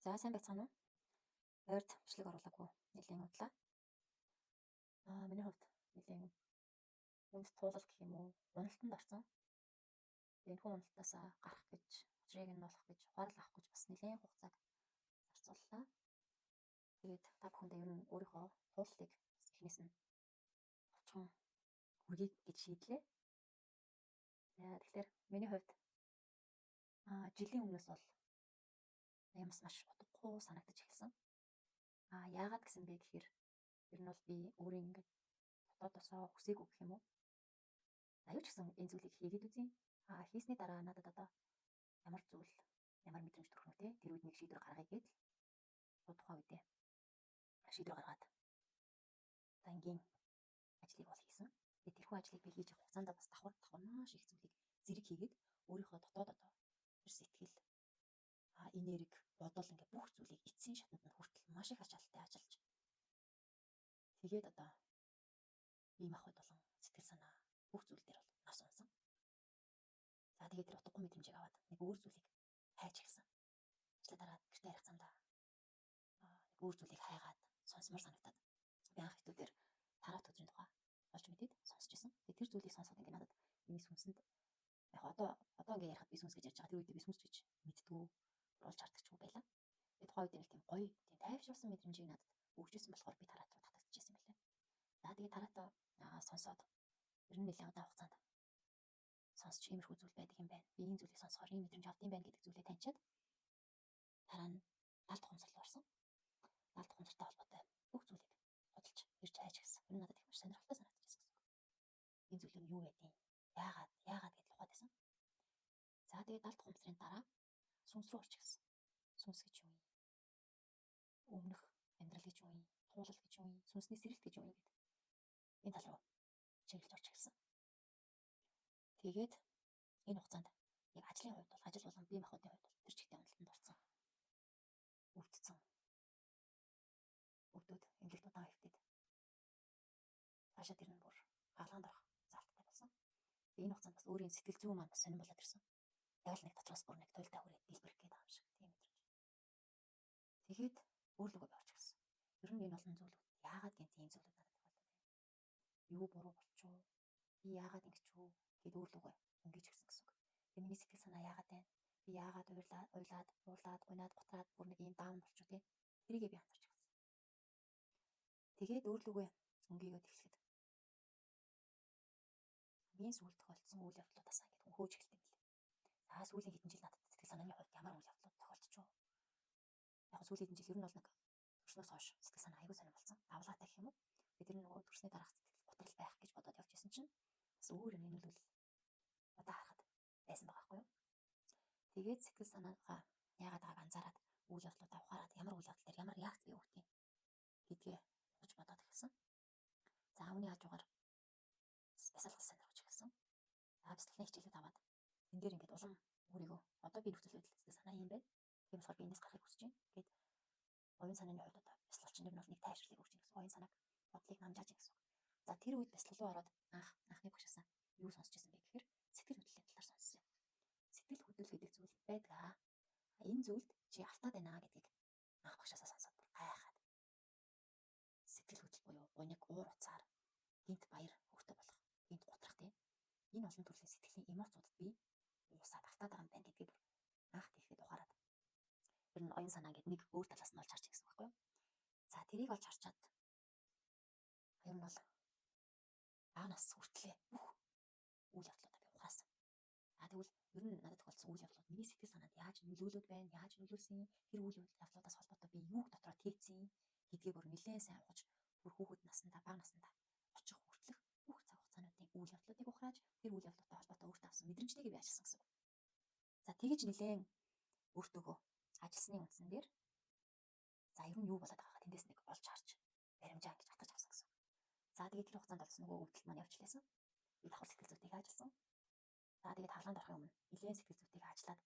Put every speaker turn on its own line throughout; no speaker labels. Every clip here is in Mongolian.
За сайн байцгаана уу? Ойрд бичлэг оруулаагүй нэлийн удлаа. Миний хувьд нэлийн үнд туулал гэх юм уу? Уналтанд орсон. Энэ хүн уналтаас гарах гэж, учрыг нь олох гэж, ухаал авах гэж бас нэлийн хугацааг зарцууллаа. Тэгээд та бүхэндээ ер нь өөрийнхөө тууллыг эхнээс нь товчхон хүргэе гэж шийдлээ. Тэгэхээр миний хувьд жилийн өмнөөс бол ямс маш утгагүй санагдаж эхэлсэн. Яагаад гэсэн бэ гэхээр ер нь бол би өөрийн ингээд дотоодосоо хүсээгүй гэх юм уу? Аюу ч гэсэн энэ зүйлийг хийгээд үзье. Хийсний дараа надад одоо ямар зүйл, ямар мэдрэмж төрөх нүтэй тэр үед нэг шийдвэр гаргая гээд тухайн үедээ шийдвэр гаргаад одоо ингийн ажлыг бол хийсэн. Тэгээд тэрхүү ажлыг би хийж явах хугацаанд бас давхар маш их зүйлийг зэрэг хийгээд өөрийнхөө дотоод одоо тэр сэтгэл, энерги, бодол ингээд бүх зүйлийг эцсийн шатнд нь хүртэл маш их ачаалттай ажиллаж. Тэгээд одоо бие махбод болон сэтгэл санаа бүх зүйл дээр бол нас унсан. Тэгээд тэр утгагүй мэдрэмжийг аваад нэг өөр зүйлийг хайж эхэлсэн. Ажлаа дараад гэртээ ярих замдаа нэг өөр зүйлийг хайгаад сонсмор санагдаад би анх хэдүүдээр тараат өдрийн тухай олж мэдээд сонсч байсан. Тэгээд тэр зүйлийг сонсоход ингээд надад миний сүнсэнд яг одоо ингээд ярихад би сүнс гэж ярьж байгаа. Тэр үед би сүнс гэж мэддгүү болж хардагчгүй байлаа. Тэгээд тухайн үед нэг тийм гоё, тийм тайвшруулсан мэдрэмжийг надад өгчээсэн болохоор би тараат руу татагдчихсан юм байна. Тэгээд тараатаа сонсоод ер нь нэлээд удаан хугацаанд сонсч иймэрхүү зүйл байдаг юм байна. Би энэ зүйлийг сонсохоор ийм мэдрэмж авд юм байна гэдэг зүйлээ таньчаад дараа нь даалт ухамсар руу орсон. Даалт ухамсартай холбоотой бүх зүйлийг судалж ирж хайж гисэн. Энэ надад их маш сонирхолтой санагдаж байсан гэсэн. Энэ зүйл нь юу байдیں۔ Яагаад гэдээ ухаад байсан. Тэгээд даалт ухамсарын дараа сүнс рүү орж гисэн. Сүнс гэж юу юм? Өмнөх амьдрал гэж юу юм? Туулал гэж юу юм? Сүнсний сэрэлт гэж юу юм гэдэг. Энэ тал руу чиглэж орж гисэн. Тэгээд энэ хугацаанд яг ажлын хувьд бол ажил болон бие махбодын хувьд бол тэр чигтээ уналтанд орсон. Өвдсөн. Өвдөд эмнэлэгт удаан хэвтээд. Цаашаа тэр нь бүр хаалганд орох залттай болсон. Энэ хугацаанд бас өөрийн сэтгэл зүй маань бас сонирн болоод ирсэн. Яг л нэг дотроос бүр нэг туйлдаа хүрээд дэлбэрэх гээд байгаа юм шиг тийм мэдрэмж. Тэгээд өөрлөгөө орж гисэн. Ер нь энэ олон зүйлүүд яагаад гэнт ийм зүйлүүд надад тохиолдов вэ? Юу буруу болчихоо? Би яагаад ингэчүү гэд өөрлөгөө өнгөж гисэн гэсэн үг. Тэгээд миний сэтгэл санаа яагаад байна? Би яагаад уйлаад, унаад, готраад бүр нэг ийм даун болчихоо тий. Тэрийгээ би анзарч гисэн. Тэгээд өөрлөгөө өнгийгөөд эхлэхэд хамгийн сүүлд тохиолдсон үйл явдлуудаас ингээд хөөж эхэлсэн юм лээ. Сүүлийн хэдэн жил надад сэтгэл санааны хувьд ямар үйл явдлууд тохиолдчихв. Яг сүүлийн хэдэн жил ер нь бол нэг төрснөөс хойш сэтгэл санаа аягүй сонирн болсон. Давлаатай гэх юм уу. Тэгээд тэр нөгөө төрсний дараах сэтгэл готрол байх гэж бодоод явж байсан чинь бас өөр юм нөлөөлөл удаа харахад байсан байгаа байхгүй юу. Тэгээд сэтгэл санаагаа яагаад байгааг анзаараад үйл явдлуудаа ухаарад ямар үйл явдал дээр ямар реакц бий өгөх юм гэдгээ ухаж бодоод эхэлсэн. Үүний хажуугаар бясалгал сонирхож эхэлсэн. Бясалгалын хичээлүүд аваад энэ дээр ингээд улам өөрийгөө одоо би нөхцөл байдал сэтгэл санаа юм байна. Тийм болохоор би энэс гарахыг хүсэж байна гэд оюун санааны хувьд одоо бясалгалч нар нь нэг тайвшрлыг өгч гэсэн оюун санааг бодлыг намжааж гэсэн. Тэр үед бясалгал руу ороод анхны багшаасаа юу сонсч байсан бэ гэхээр сэтгэл хөдлөлийн талаар сонссон. Сэтгэл хөдлөл гэдэг зүйл байдаг. Энэ зүйлд чи автаад байна гэдгийг анх багшаасаа сонсоод бүр гайхаад. Сэтгэл хөдлөл буюу гониг уур уцаар гинт баяр хөвгтө болох, гинт гутрах тийм. Энэ олон төрлийн сэтгэлийн эмоцуудад би уусаад автаад байгаа юм байна гэдгийг анх тийхэд ухаарад. Тэр нь оюун санаа гэдэг нэг өөр талаас нь олж харж гэсэн байхгүй юу? Тэрийг олж харчаад ер нь бол аанаас хүртлээ бүх үйл явдлуудаа би ухаасан. Тэгвэл ер нь надад тохиолдсон үйл явдлууд миний сэтгэл санаанд яаж нөлөөлөд байна, яаж нөлөөлсөн, тэр үйл явдлуудаас холбоотой би юуг дотроо тээцсэн гэдгийг бүр нэлээд сайн ухаж, бүр хүүхэд наснда, бага наснда очих хүртэлх бүх цаг хугацаануудын үйл явдлуудыг ухрааж, тэр үйл явдлуудтай холбоотой өөртөө авсан мэдрэмжтэйг би ажилласан гэсэн үг. Тэгэж нэлээд өөртөөгөө ажилласны үндсэн дээр ер нь юу болоод байгааг тэндээс нэг олж харж баримжаа гэж хатгаж авсан гэсэн үг. Тэгээд тэр хугацаанд болсон нөгөө өвдөлт маань явж лээсэн. Би давхар сэтгэл зүйтэйг ажилласан. Тэгээд хаалганд орохын өмнө нэлээд сэтгэл зүйтэйг ажиллаад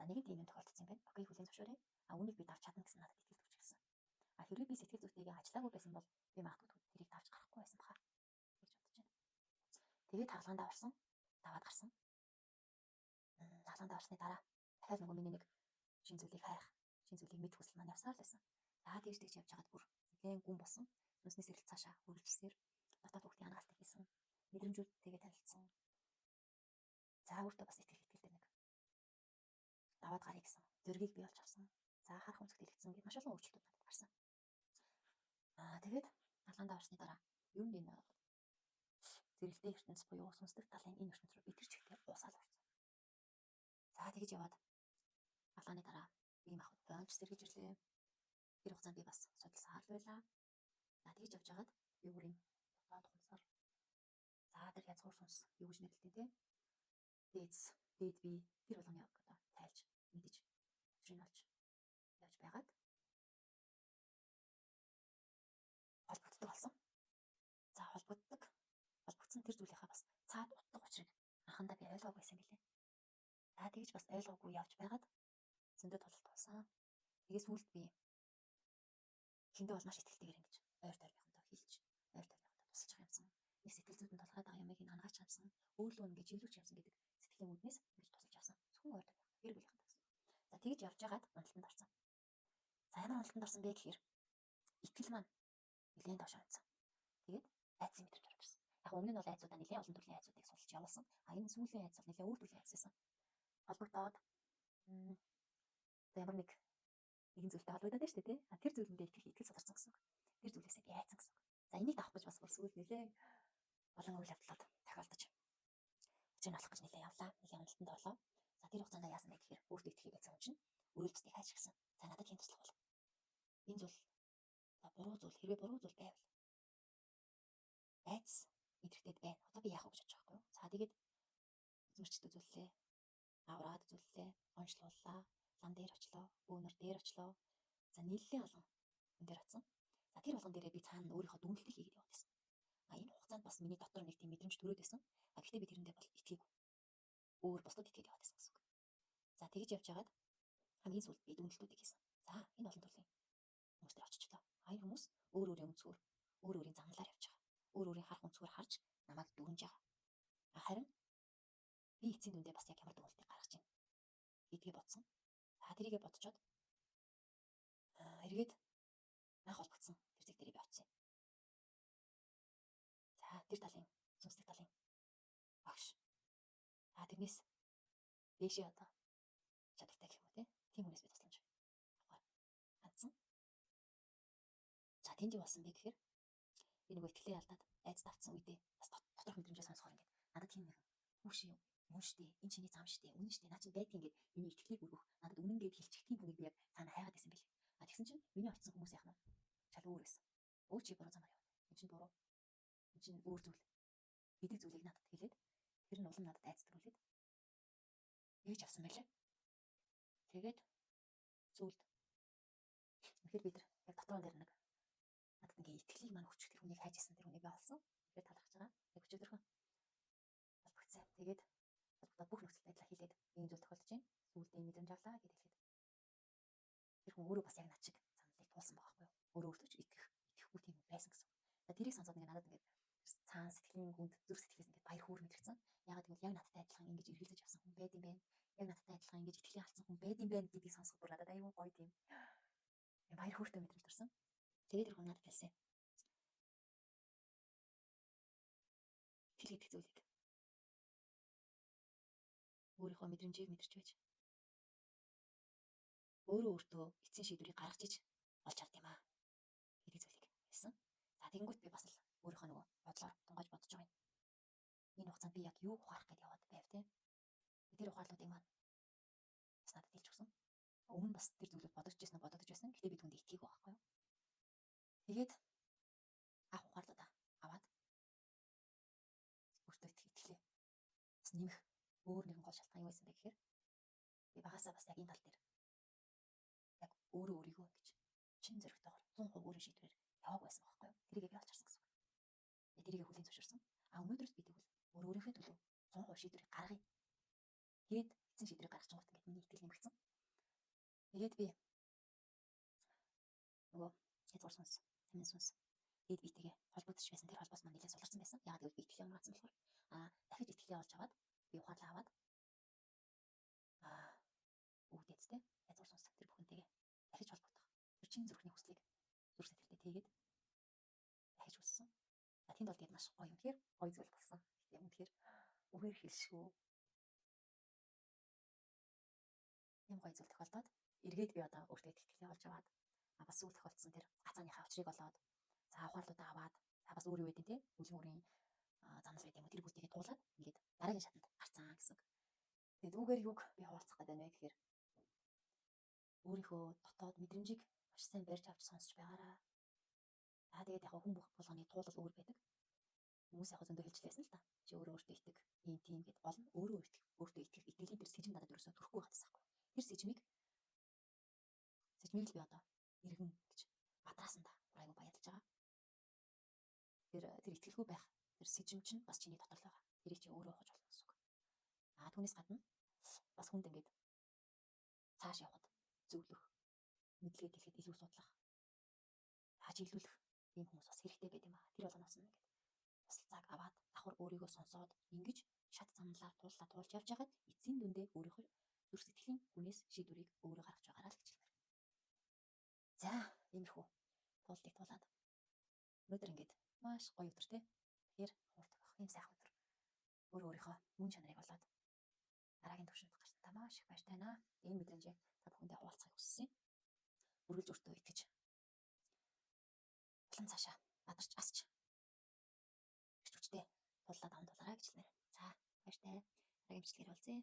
нэг тийм юм тохиолдсон юм байна. Окей, хүлээн зөвшөөрье. Үүнийг би давж чадна гэсэн надад итгэл төрж ирсэн. Хэрвээ би сэтгэл зүйтэйгээ ажиллаагүй байсан бол би магадгүй тэрийг давж гарахгүй байсан баха гэж бодож байна. Тэгээд хаалгандаа орсон, даваад гарсан. Хаалгандаа орсны дараа дахиад нөгөө миний нэг шин зүйлийг хайх, шинэ зүйлийг мэд хүсэл маань явсаар л байсан. За тэгж явж байгаад бүр нэгэн гүн болсон. Сүнснээс эрэл цаашаа үргэлжлэсээр дотоод хүүхдийн хангаалтыг хийсэн. Мэдрэмжүүдтэйгээ танилцсан. За өөртөө бас итгэлтэй нэг даваад гарыг гэсэн зөргийг бий болж авсан. За харах өмсгт илгэсэн гэж маш олон өөрчлөлтүүд надад гарсан. Тэгээд алгаандаа орсны дараа юу энэ зэрэлтэй ертөнц буюу сүнслэг талын энэ ертөнц рүү битэрч ихтэй уусаал орсон. За тэгж яваад алгааны дараа ийм ах удаанч сэргэж ирлээ. Тэр хугацаанд би бас судалсаар л байлаа. За тэгж явж байгаад би өөрийн дотоод ухамсаар за тэр язгуур сүнс юу гэж нэрлэдэг те. Дээд би тэр болгоны одоо тайлж мэдэж өчрийг олж явж байгаад холбогддог болсон. За холбогдсон тэр зүйлийнхаа бас цаад утга учирыг анхандаа би ойлгоогүй байсан билээ. За тэгж бас ойлгоогүй явж байгаад зөндөө тулалт болсон. Тэгээс сүүлд би хиндэ бол маш итгэлтэйгээр ингэж ойр тойрныхонтой хэлж, ойр тойрныхонтой тусалж байгаа юмсан. Нэг сэтгэл зүйн толгойд байгаа юмыг ин хангаач юмсан. Өөрлөө ингэж илүүч юмсан гэдэг сэтгэлийн үүднээс ингэж тусалж авсан. Зөвхөн ойр тойрныхонтой гэр бүлийнхэн тассан. За тэгж явж байгаад уналтанд орсон. За ямар уналтанд орсон бэ гэхээр итгэл маань нэлээд доош унтсан. Тэгээд айцын мэдрэмж орж ирсэн. Яг өмнө нь бол айцуудаа нэлээд олон төрлийн айцуудыг суулж явуулсан. Энэ сүүлийн айц бол нэлээд өөр төрлийн айц байсан. Холбогдоод ямар нэгэн зүйлтэй холбогдоод байна шүү дээ, тий. Тэр зүйлэндээ итгэл сударсан гэсэн үг. Тэр зүйлээсээ би айцсан гэсэн үг. За энийг давах гэж бас бүр сүүл нэлээд олон үйл явдлууд тохиолдож учир нь алах гэж нэлээд явлаа. Нэлээд уналтанд орлоо. За тэр хугацаанд яасан бэ гэхээр өөртөө итгэхийг байсан юм чинь өрөөл бусдыг хайж гисэн. За надад тийм туслах бол энэ зүйл буруу зүйл хэрвээ буруу зүйл байвал айц идэрхтэйд байна. Одоо би яах вэ гэж бодож байгаа юм. За тэгээд эзэмшчд үзүүллээ. Авраад үзүүллээ. Онцлууллаа. Лан дээр очлоо. Бөөнөр дээр очлоо. За нийллээ олон хүн дээр оцсон. За тэр болгон дээрээ би цаана өөрийнхөө дүнэлтийг хийгээд яваад байсан. Энэ хугацаанд бас миний дотор нэг тийм мэдрэмж төрөөд байсан. Гэхдээ би тэрэндээ бол итгээгүй. Өөр бусдад итгээд яваад байсан гэсэн үг. За тэгж явж байгаад хамгийн сүүлд би дүнэлтүүдийг хийсэн. За энэ олон төрлийн хүмүүс дээр очичлоо. Энэ хүмүүс өөр өөрийн өнцгөр, өөр өөрийн замналаар явж байгаа. Өөр өөрийн харах өнцгөр харж намайг дүгнж байгаа. Харин би эцсийн дүндээ бас яг ямар дүгнэлтийг гаргаж байна гэдгийг бодсон. За тэрийгэ бодцоод эргээд анх холбогдсон тэр зэг дээрээ би очив. За тэр талын сүнслэг талын багш. За тэрнээс дэшээ одоо чадвартай гэх юм уу тийм хүнээс би тусламж хандсан. За тэнд юу болсон бэ гэхээр би нөгөө итгэлээ алдаад айц давтсан үедээ бас доторх мэдрэмжээ сонсохоор ингээд надад тийм нэг хүүшээ юм. Мөн штэ энэ чиний зам штэ үнэн штэ наа чи байдаг ингээд миний итгэлийг өргөх надад үнэн гээд хэлчих тийм хүнийг би яг цаана хайгаад байсан бэлээ. Тэгсэн чинь миний очсон хүмүүс яах нь шал өөр байсан. Өө чи буруу замаар явна. Энэ чинь буруу. Энэ чинь өөр зүйл. Гэдэг зүйлийг надад хэлээд тэр нь улам надад айцдаг үлээд ээж авсан байлаа. Тэгээд зүйлд үнэхээр бид нар яг дотроо дээр нэг надад ингээд итгэлийг маань өчгөх тэр хүнийг хайж исэн тэр хүнийг би олсон. Тэгээд талархаж байгаа. Яг өчигдөрхөн холбогдсон. Тэгээд бүх нөхцөл байдлаа хэлээд ийм зүйл тохиолдож байна. Сүүлд ийм мэдрэмж авлаа гэж хэлэхэд тэр хүн өөрөө бас яг над шиг саналыг туулсан байгаа байхгүй юу? Өөрөө өөртөө ч итгэхгүй тийм байсан гэсэн. За тэрийг сонсоод ингээд надад ингээд цаан сэтгэлийн гүнд зүрх сэтгэлээс ингээд баяр хөөр мэдрэгцэн. Ягаад гэвэл яг надтай адилхан ингэж эргэлзэж авсан хүн байд юм бэ? Яг надтай адилхан ингэж итгэлийн алдсан хүн байд юм бэ гэдгийг сонсоход бүр надад аюу гоё тийм баяр хөөртэй мэдрэмж төрсөн. Тэгээд тэр хүн надад хэлсэн. Тэр гэдэг зүйлийг өөрийнхөө мэдрэмжийг мэдэрч байж өөртөө эцсийн шийдвэрийг гаргаж иж олж авд юм аа гэдэг зүйлийг хэлсэн. За тэгэнгүүт би бас л өөрийнхөө нөгөө бодлоор тунгаж бодож байгаа юм. Энэ хугацаанд би яг юу ухаарах гэдээ яваад байв те. Тэр ухааллуудыг маань бас надад хэлж өгсөн. Өмнө бас тэр зүйлийг бодож байсан. Гэхдээ би түнд итгээгүй байхгүй юу. Тэгээд анх ухааллуудаа аваад өөртөө итгэлээ бас нэмэх өөр нэгэн гол шалтгаан юу байсан бэ гэхээр би багасаа бас яг энэ тал дээр яг өөрийгөө ингэж чин зөрөгтэйгээр 100% өөрийн шийдвэрээр яваагүй байсан байхгүй юу. Тэрийг би олж харсан гэсэн үг. Тэрийг хүлээн зөвшөөрсөн. Өнөөдрөөс би тэгвэл өөрийнхөө төлөө 100% шийдвэрийг гаргая. Тэгээд эцсийн шийдвэрийг гаргаж чангууд ингээд миний итгэл нэмэгдсэн. Тэгээд би нөгөө язгуур сүнс, тамин сүнс гээд битгээ холбогдож байсан тэр холбоос маань нэлээд суларсан байсан. Ягаад гэвэл би итгэлээ унаацсан болохоор дахиж итгэлээ олж аваад би ухаалаа аваад өвдөцтэй язгуур сүнс тэр бүхэнтэйгээ тэгээд хайж үзсэн. Тэнд бол тэгээд маш гоё юм. Тэгэхээр гоё зүйл болсон. Тийм үнэхээр үгээр хэлшгүй. Ийм гоё зүйл тохиолдоод эргээд би одоо өөртөө итгэлээ олж аваад бас сүүл тохиолдсон тэр гацааныхаа учрыг олоод за ухаарлуудаа аваад бас өөрийн үеийн тий үлгүүрийн замнал байт юм уу тэр бүгдийг туулаад ингээд дараагийн шатанд гарцсан гэсэн. Тэгээд үүгээр юг би хуваалцах гэдэг вэ гэхээр өөрийнхөө дотоод мэдрэмжийг маш сайн барьж авч сонсч байгаараа. Тэгээд яг хүн болгоны туулал өөр байдаг. Хүмүүс яг зөндөө хэлжлээсэн л та. Чи өөрөө өөртөө итэг, ийм тийм гэд гол нь өөрөө өөртөө итгэх итгэлийн тэр сэжим надад ерөөсөө төрөхгүй байхаас байхгүй. Тэр сэжмийг л би одоо иргэн гэж бадраасандаа айгу баярлж байгаа. Тэр итгэлгүй байх тэр сэжим чинь бас чиний дотор л байгаа. Тэрийг чи өөрөө ухаж болно гэсэн үг. Түүнээс гадна бас хүнд ингээд цааш явахад зөвлөх, мэдлэгээ дэлгэхэд илүү судлах, хажиглуулах ийм хүмүүс бас хэрэгтэй байт юм аа. Тэр болгоноос нь ингээд бас цаг аваад давхар өөрийгөө сонсоод ингэж шат замналаар туулж явж байгаад эцсийн дүндээ өөрийнхөө зүрх сэтгэлийн хүнээс шийдвэрийг өөрөө гаргаж байгаараа л гэж хэлмээр. За, иймэрхүү туултыг туулаад өнөөдөр ингээд маш гоё өдөр те. Тэгэхээр хуурдаг байх юм сайхан өдөр. Өөрийнхөө мөн чанарыг олоод дараагийн төвшөнд гарсантаа маш их баяртай байна. Энэ мэдрэмжийг та бүхэндээ хуваалцахыг хүссэн. Үргэлж өөртөө итгэж улам цаашаа бадарч асч хүчтэй туллаад аван тулаарай гэж хэлмээр. За, баяртай. Дараагийн бичлэгээр уулзъя.